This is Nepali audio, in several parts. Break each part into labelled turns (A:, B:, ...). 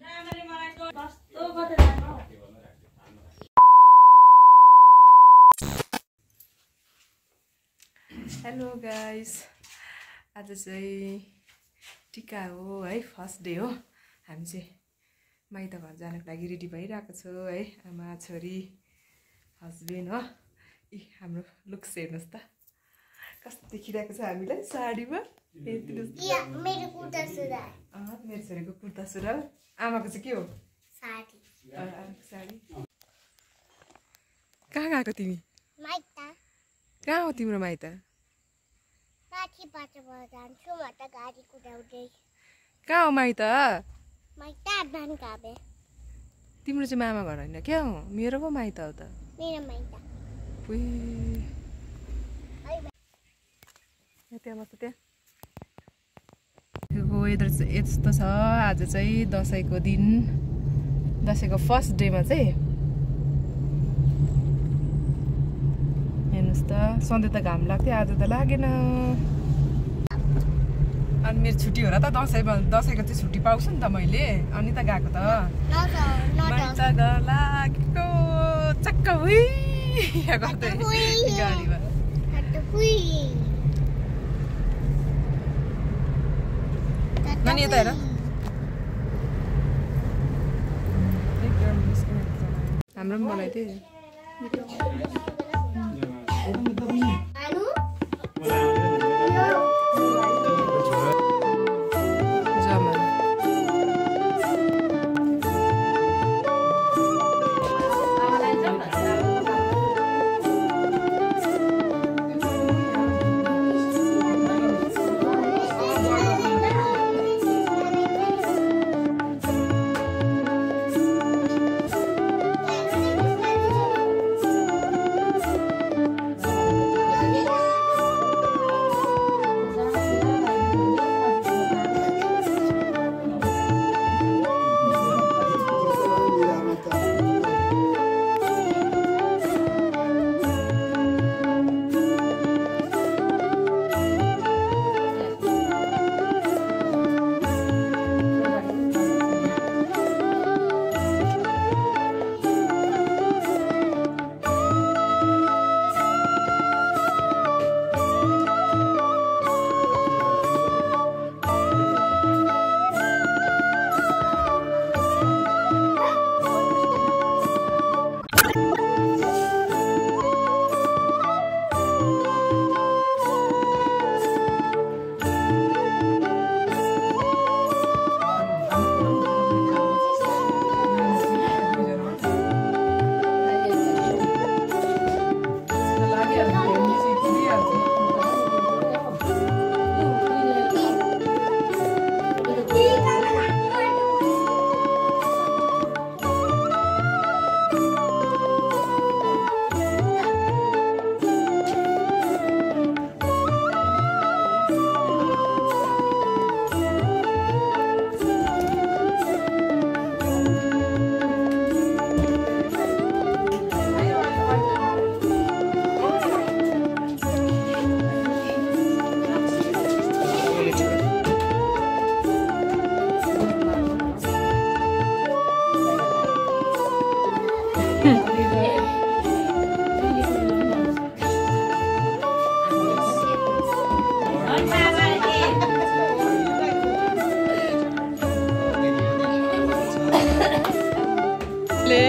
A: हेलो गाइस, आज चाहिँ टिका हो है, फर्स्ट डे हो। हामी चाहिँ माइत घर जानको लागि रेडी भइरहेको छौँ है। आमा छोरी हस्बेन्ड हो। हाम्रो लुक्स हेर्नुहोस् त कस्तो देखिरहेको छ हामीलाई साडीमा।
B: मेरो कुर्ता सुरुवाल,
A: मेरो छोरीको कुर्ता सुरुवाल, आमाको चाहिँ के हो?
B: साडी।
A: साडी। कहाँ गएको तिमी?
B: माइत।
A: कहाँ हो तिम्रो माइत?
B: माथिबाट जान्छु म त गाडी कुदाउँदै।
A: कहाँ हो माइत?
B: माइत बानकाबे।
A: तिम्रो चाहिँ मामा घर होइन क्या हो? मेरो पो माइत हो त।
B: मेरो माइत।
A: त्यहाँ बस्छ त्यहाँ। वेदर चाहिँ यस्तो छ आज चाहिँ, दसैँको दिन, दसैँको फर्स्ट डेमा चाहिँ। हेर्नुहोस् त, सधैँ त घाम लाग्थ्यो, आज त लागेन। अनि मेरो छुट्टी हो र त, दसैँको चाहिँ छुट्टी पाउँछु नि त मैले, अनि त गएको त। माइत घर लागेको चक्क हुई गर्दै गाडीमा। नानी यता हेर, हाम्रो पनि बनाइदिए।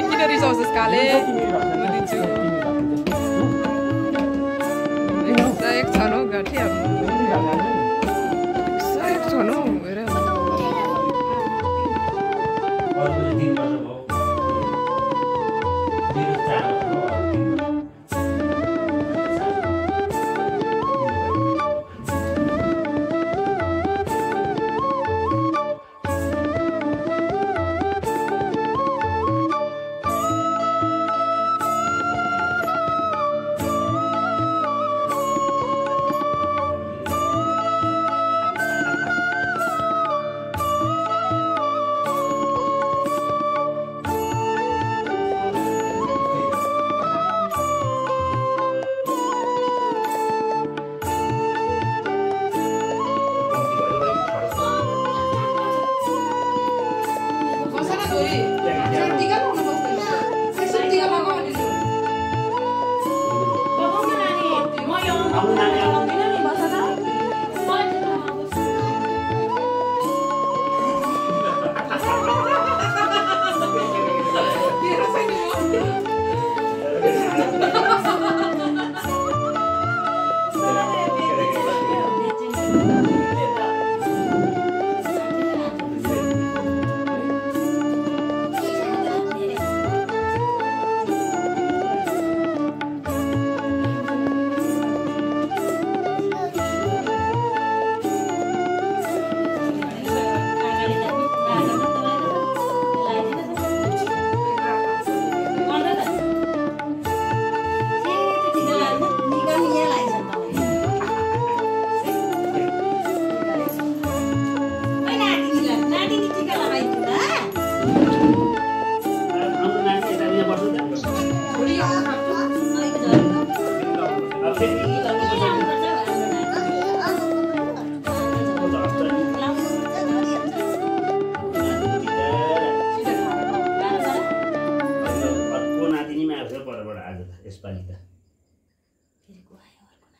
A: किन रिसाउँछस् काले? म दिन्छु। एक छन् हौ गाठी, एक छन् हौ हेर।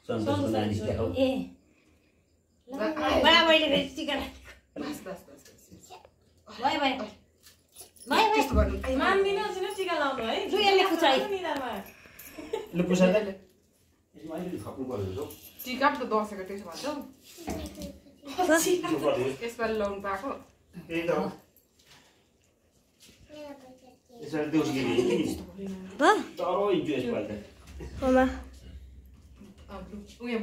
C: सन्तोषको नानी क्या हो
D: ए बाबाले फेरि टिका
A: बस बस बस
D: भयो भयो भयो
A: त्यस्तो गर्नु
E: मान्दिन छिन टिका लाउनु है
D: लु यसले खुचाइ
E: निधारमा
C: लु पुसा त यसमा अलिकति थप्नु पर्यो
A: टिका त दसैँको त्यसो भन्छ यसपालि लाउनु पाएको
C: त्यही त हो यसमा देउसी खेली
D: भयो
C: तरो इन्जोय यसपालि त
D: मामा
A: उयो